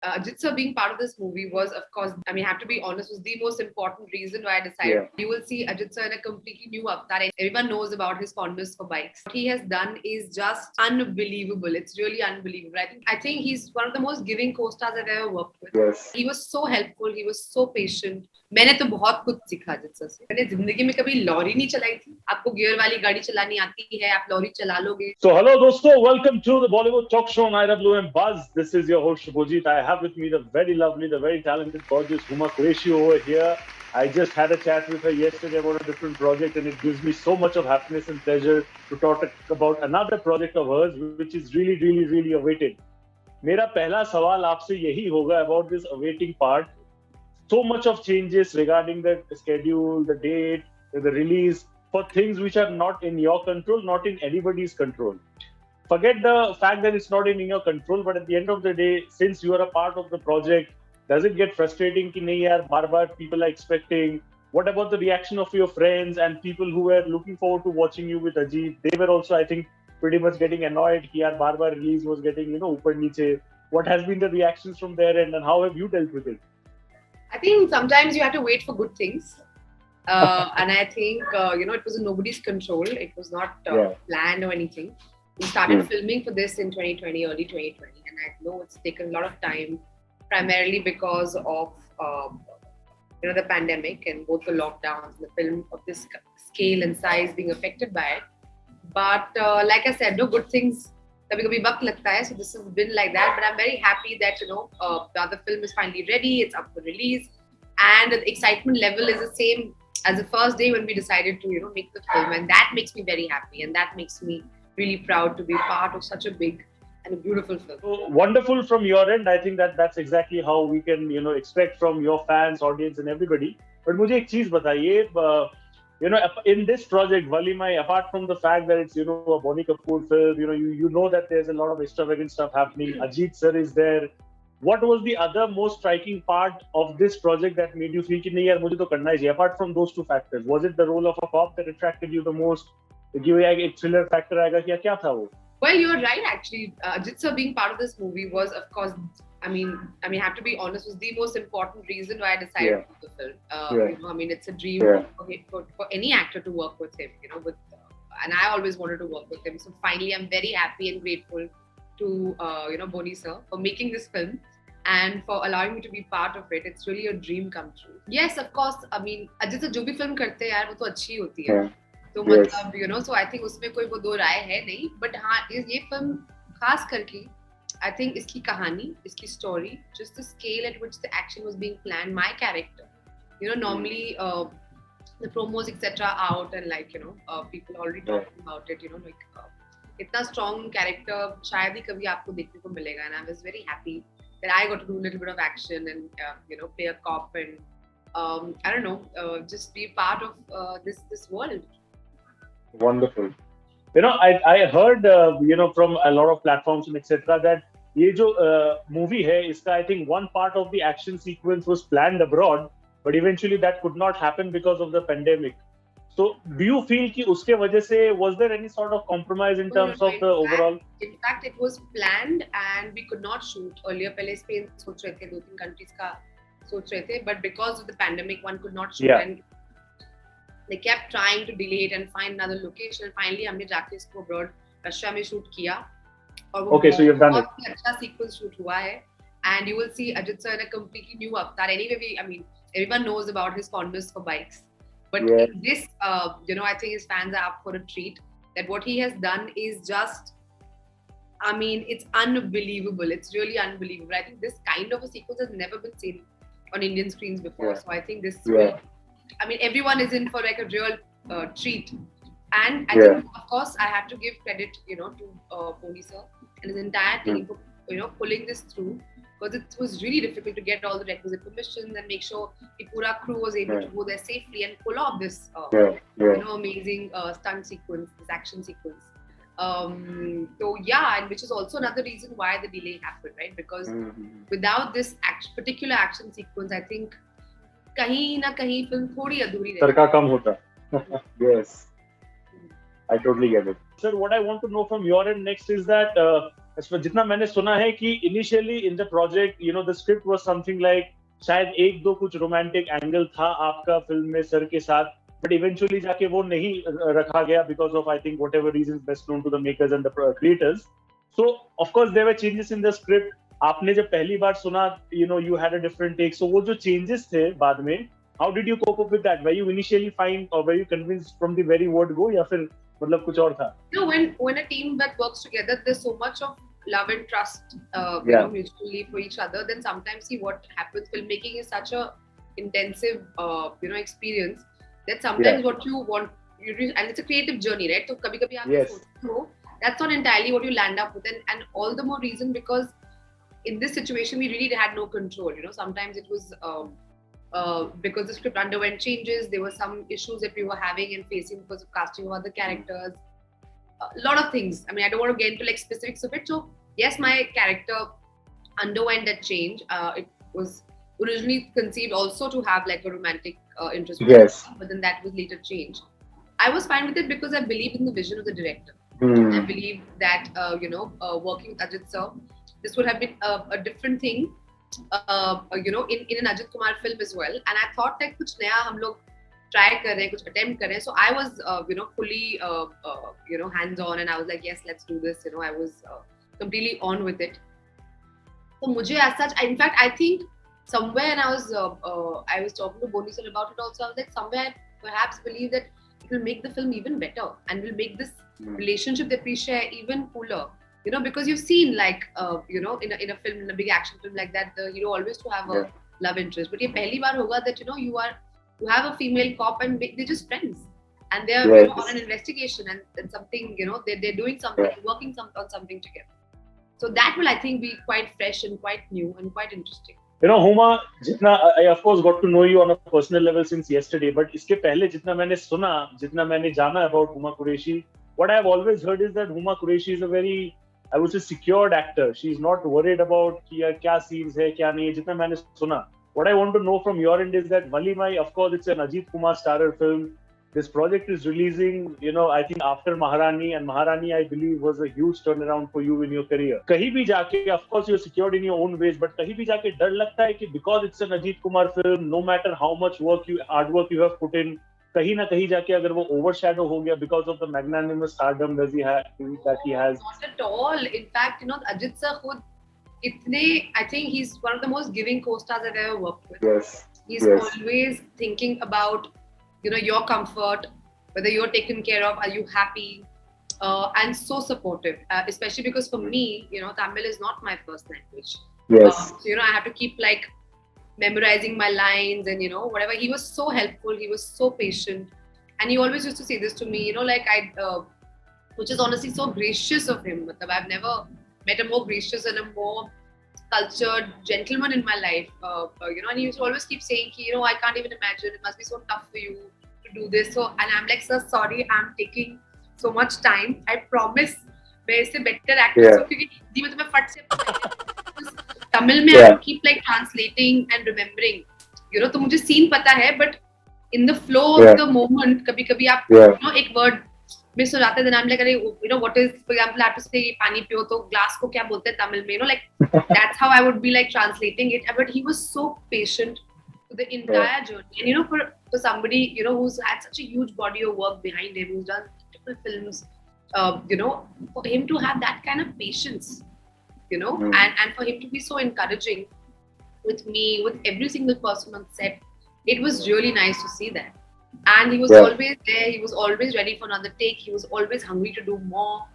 Ajit sir being part of this movie was, of course, I mean, I have to be honest, was the most important reason why I decided. Yeah. You will see Ajit sir in a completely new avatar. Everyone knows about his fondness for bikes. What he has done is just unbelievable. It's really unbelievable. I think he's one of the most giving co-stars I've ever worked with. Yes. He was so helpful. He was so patient. मैंने तो बहुत कुछ सीखा Ajit sir से. मैंने जिंदगी में कभी लॉरी नहीं चलाई थी. आपको गियर वाली गाड़ी चलानी आती है, आप लॉरी चला लोगे. So hello दोस्तों, welcome to the Bollywood talk show on IWMBuzz. This is your host Ajith. I have with me the very lovely, the very talented, gorgeous Huma Qureshi over here. I just had a chat with her yesterday about a different project, and it gives me so much of happiness and pleasure to talk about another project of hers, which is really awaited. मेरा पहला सवाल आपसे यही होगा about this awaiting part. So much of changes regarding the schedule, the date, the release, for things which are not in your control, not in anybody's control. Forget the fact that it's not in your control, but at the end of the day, since you are a part of the project, does it get frustrating कि नहीं यार बार-बार people are expecting? What about the reaction of your friends and people who were looking forward to watching you with Ajit? They were also, I think, pretty much getting annoyed कि यार बार-बार release was getting, ऊपर नीचे. What has been the reactions from their end, and how have you dealt with it? I think sometimes you have to wait for good things. And I think, it was in nobody's control. It was not planned or anything. We started filming for this in 2020, early 2020. And I know it's taken a lot of time, primarily because of, the pandemic and both the lockdowns and the film of this scale and size being affected by it. But like I said, no good things. कभी-कभी वक्त लगता है. So this has been like that. But I'm very happy that, the other film is finally ready. It's up for release. And the excitement level is the same as the first day when we decided to, make the film. And that makes me very happy. And that makes me really proud to be part of such a big and a beautiful film. So wonderful from your end. I think that's exactly how we can, expect from your fans, audience and everybody. But मुझे एक चीज बताइए, in this project, Valimai, apart from the fact that it's, a Bonnie Kapoor film, you know that there's a lot of extravagant stuff happening. Ajit sir is there. What was the other most striking part of this project that made you feel कि नहीं यार मुझे तो करना ही चाहिए? Apart from those two factors, was it the role of a cop that attracted you the most? एक thriller factor आएगा क्या था वो? Well, you're right. Actually, Ajit sir being part of this movie was, of course, I mean, I have to be honest, was the most important reason why I decided to do the film. It's a dream for any actor to work with him. And I always wanted to work with him. So finally, I'm very happy and grateful to Bonnie sir for making this film and for allowing me to be part of it. It's really a dream come true. Yes, of course. Ajit sir जो भी film करते हैं यार वो तो अच्छी होती है. तो मतलब so I think उसमें कोई वो दो राय है नहीं. But हाँ, ये film खास करके I think इसकी कहानी, इसकी story, just the scale at which the action was being planned, my character. Normally the promos etc. out and people already talking about it. इतना strong character शायद ही कभी आपको देखने को मिलेगा. And I was very happy that I got to do a little bit of action and play a cop and I don't know, just be part of this world. Wonderful. I heard from a lot of platforms and etc. that ये जो movie है इसका I think one part of the action sequence was planned abroad, but eventually that could not happen because of the pandemic. So do you feel कि उसके वजह से was there any sort of compromise in terms of the overall? In fact, it was planned and we could not shoot earlier. पहले Spain सोच रहे थे, 2-3 countries का सोच रहे थे, but because of the pandemic, one could not shoot and they kept trying to delay it and find another location. Finally, हमने जाके इसको abroad रशिया में shoot किया. Okay, so you've done it. बहुत अच्छा sequence shoot हुआ है, and you will see Ajit sir in a completely new avatar. Anyway, everyone knows about his fondness for bikes, but in this, I think his fans are up for a treat. That what he has done is just, it's unbelievable. It's really unbelievable. I think this kind of a sequence has never been seen on Indian screens before. So I think this will, everyone is in for like a real treat. And I think, of course, I have to give credit, to Bonnie sir and his entire team for, pulling this through, because it was really difficult to get all the requisite permissions and make sure the pura crew was able to go there safely and pull off this, amazing stunt sequence, this action sequence. And which is also another reason why the delay happened, right? Because without this particular action sequence, I think कहीं ना कहीं film थोड़ी अधूरी रही. तड़का कम होता. Yes. I totally get it. Sir, what I want to know from your end next is that जितना मैंने सुना है कि initially in the project the script was something like शायद एक दो कुछ रोमांटिक एंगल था आपका फिल्म में सर के साथ, बट इवेंचुअली जाके वो नहीं रखा गया because of I think whatever reasons best known to the makers and the creators. So of course there were changes in the script. आपने जब पहली बार सुना you had a different take, so वो जो चेंजेस थे बाद में, how did you cope up with that? Were you initially fine और were you convinced from the very word go, या फिर मतलब कुछ और था? When a team that works together, there's so much of love and trust mutually for each other. Then sometimes see what happens, filmmaking is such a intensive experience that sometimes what you want and it's a creative journey, right? So kabhi aap that's not entirely what you land up with, and all the more reason because in this situation we really had no control. Sometimes it was because the script underwent changes. There were some issues that we were having and facing because of casting of other characters. A lot of things. I mean, I don't want to get into like specifics of it. So yes, my character underwent that change. It was originally conceived also to have like a romantic interest, but then that was later changed. I was fine with it because I believe in the vision of the director. I believe that working with Ajit sir, this would have been a different thing. In an Ajit Kumar film as well, and I thought like कुछ नया हम लोग try कर रहे हैं, कुछ attempt कर रहे हैं. So I was fully hands on, and I was like yes, let's do this. I was completely on with it. So मुझे as such, in fact, I think somewhere, and I was talking to Boni sir about it also. I was like somewhere I perhaps believe that it will make the film even better and will make this relationship that we share even cooler. Because you've seen like in a film, in a big action film like that, the hero always to have a love interest. But ये पहली बार होगा that you have a female cop and they're just friends, and they're on an investigation and something, they're doing something, working on something together. So that will, I think, be quite fresh and quite new and quite interesting. Huma, जितना I of course got to know you on a personal level since yesterday, but इसके पहले जितना मैंने सुना, जितना मैंने जाना about Huma Qureshi, what I've always heard is that Huma Qureshi is a very, I would say, secured actor. She's not worried about कि क्या scenes है क्या नहीं है. जितना मैंने सुना, what I want to know from your end is that Valimai, of course, it's an Ajit Kumar starrer film. This project is releasing, I think after Maharani, and Maharani, I believe, was a huge turnaround for you in your career. कहीं भी जाके, of course, you're secured in your own ways, but कहीं भी जाके डर लगता है कि because it's an Ajit Kumar film, no matter how much hard work you have put in, कहीं ना कहीं जाके अगर वो overshadow हो गया because of the magnanimous stardom that he has. Not at all. In fact, Ajit sir खुद इतने, I think he's one of the most giving co-stars I've ever worked with. Yes. He's always thinking about your comfort, whether you're taken care of, are you happy, and so supportive. Especially because for me, Tamil is not my first language. Yes. So I have to keep like memorizing my lines and whatever. He was so helpful. He was so patient, and he always used to say this to me. Which is honestly so gracious of him. I've never met a more gracious and a more cultured gentleman in my life. And he used to always keep saying, I can't even imagine. It must be so tough for you to do this. So, and I'm like, sir, sorry, I'm taking so much time. I promise, मैं इससे better actor हूँ क्योंकि हिंदी में तो मैं फट से तमिल में I keep like translating and remembering. तो मुझे scene पता है, but in the flow of the moment, कभी-कभी आप एक word मिस हो जाता है. then I'm like, what is, for example, I have to say पानी पियो तो glass को क्या बोलते हैं तमिल में, like that's how I would be like translating it. But he was so patient to the entire journey, and for somebody who's had such a huge body of work behind him, who's done multiple films, for him to have that kind of patience, and for him to be so encouraging with me, with every single person on set, it was really nice to see that. And he was always there. He was always ready for another take. He was always hungry to do more.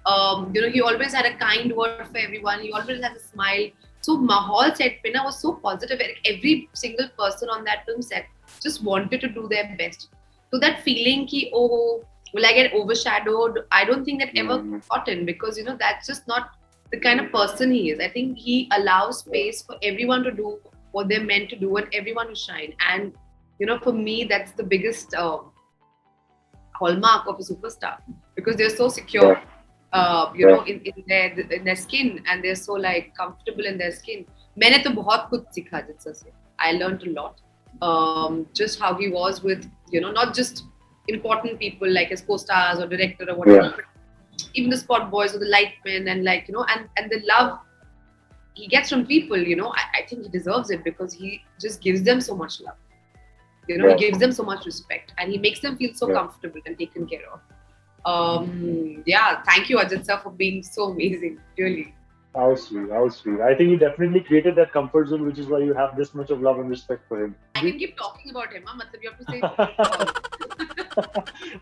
He always had a kind word for everyone. He always had a smile. So Mahal set Pinna was so positive. Every single person on that film set just wanted to do their best. So that feeling ki, will I get overshadowed? I don't think that ever got in, because that's just not the kind of person he is. I think he allows space for everyone to do what they're meant to do and everyone to shine. And for me, that's the biggest hallmark of a superstar, because they're so secure, in their skin, and they're so like comfortable in their skin. मैंने तो बहुत कुछ सीखा Ajit sir से. I learned a lot. Just how he was with, not just important people like his co-stars or director or whatever, but even the spot boys or the lightmen, and like, you know, and the love he gets from people, you know, I think he deserves it because he just gives them so much love. You know, he gives them so much respect and he makes them feel so comfortable and taken care of. Yeah, thank you, Ajit sir, for being so amazing. Really. How sweet, how sweet. I think he definitely created that comfort zone, which is why you have this much of love and respect for him. I can keep talking about him, huh? You have to say.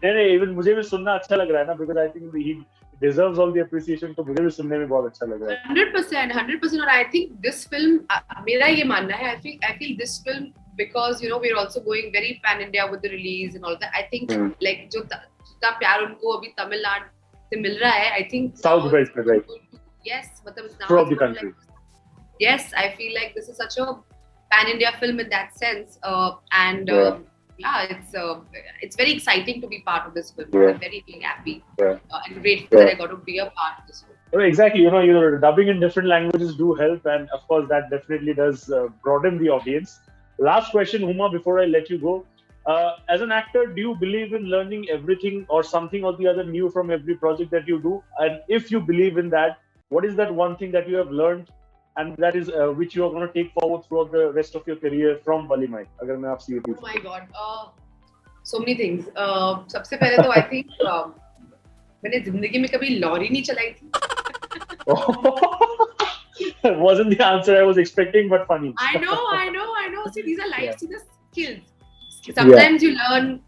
नहीं, even मुझे भी सुनना अच्छा लग रहा है ना, because I think he deserves all the appreciation. तो मुझे भी सुनने में बहुत अच्छा लग रहा है. 100%. और I think this film, मेरा ये मानना है, I feel this film, because you know we're also going very pan India with the release and all that. I think like जो जितना प्यार उनको अभी तमिलनाडु से मिल रहा है, I think South Belt, right? Yes, मतलब throughout the country. Like, yes, I feel like this is such a pan India film in that sense, and yeah, it's very exciting to be part of this film. I'm very happy and grateful that I got to be a part of this film. Oh, exactly. You know, your dubbing in different languages do help, and of course that definitely does broaden the audience. Last question, Huma, before I let you go. As an actor, do you believe in learning everything or something or the other new from every project that you do? And if you believe in that, what is that one thing that you have learned and that is which you are going to take forward throughout the rest of your career from Valimai? अगर मैं आपसे ये पूछूं. Oh my God, so many things. सबसे पहले तो I think मैंने जिंदगी में कभी लॉरी नहीं चलाई थी. Wasn't the answer I was expecting, but funny. I know. See, these are life skills. Sometimes you learn,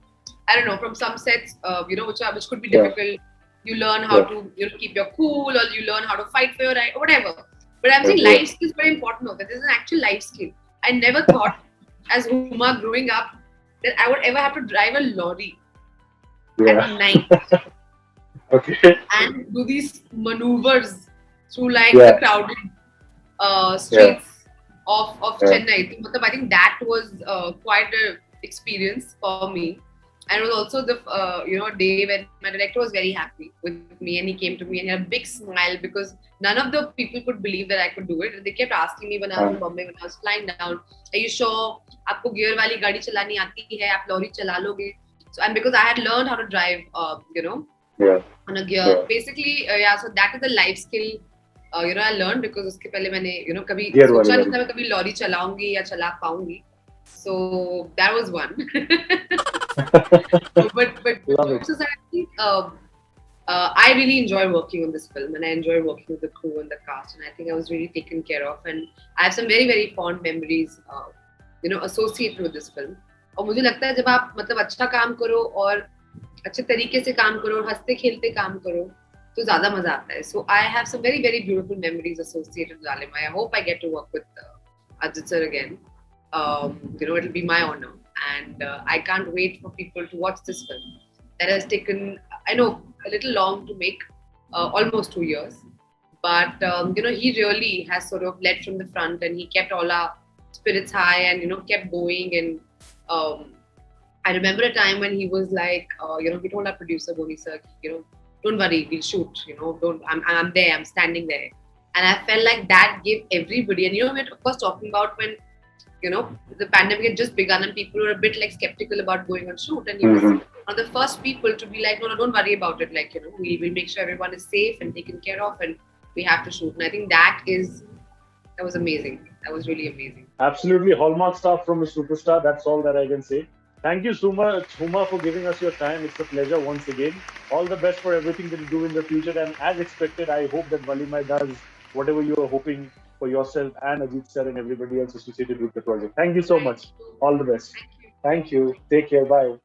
I don't know, from some sets, you know, which could be difficult. You learn how to, you know, keep your cool, or you learn how to fight for your right, or whatever. But I'm saying life skill is very important. That this is an actual life skill. I never thought, as Huma growing up, that I would ever have to drive a lorry at night. Okay. And do these maneuvers through like the crowded streets of Chennai. I think that was quite an experience for me. And it was also the you know, day when my director was very happy with me and he came to me and he had a big smile because none of the people could believe that I could do it. And they kept asking me when I was in Bombay, when I was flying down, are you sure आपको gear वाली गाड़ी चलानी आती है, आप lorry चला लोगे? So, and because I had learned how to drive, you know, on a gear, basically, so that is the life skill, you know, I learned because उसके पहले मैंने, you know, कभी सोचा नहीं था मैं कभी लॉरी चलाऊंगी या चला पाऊंगी. So that was one. but jokes aside, I think I really enjoy working on this film and I enjoy working with the crew and the cast, and I think I was really taken care of, and I have some very very fond memories, you know, associated with this film. और मुझे लगता है जब आप मतलब अच्छा काम करो और अच्छे तरीके से काम करो और हंसते खेलते काम करो तो ज़्यादा मजा आता है. So I have some very very beautiful memories associated with Valimai. I hope I get to work with Ajit sir again. You know, it'll be my honor, and I can't wait for people to watch this film. That has taken, I know, a little long to make, almost 2 years, but you know, he really has sort of led from the front, and he kept all our spirits high, and you know, kept going. And I remember a time when he was like, you know, he told our producer Boni sir, you know, don't worry, we'll shoot. You know, I'm there, I'm standing there, and I felt like that gave everybody. And you know, we're of course talking about when, you know, the pandemic had just begun and people were a bit like skeptical about going on shoot, and he was one of the first people to be like, no, don't worry about it. Like, you know, we'll make sure everyone is safe and taken care of, and we have to shoot. And I think that was amazing. That was really amazing. Absolutely, hallmark stuff from a superstar. That's all that I can say. Thank you so much, Huma, for giving us your time. It's a pleasure once again. All the best for everything that you do in the future. And as expected, I hope that Valimai does whatever you are hoping for yourself and Ajit sir and everybody else associated with the project. Thank you so much. All the best. Thank you. Thank you. Take care. Bye.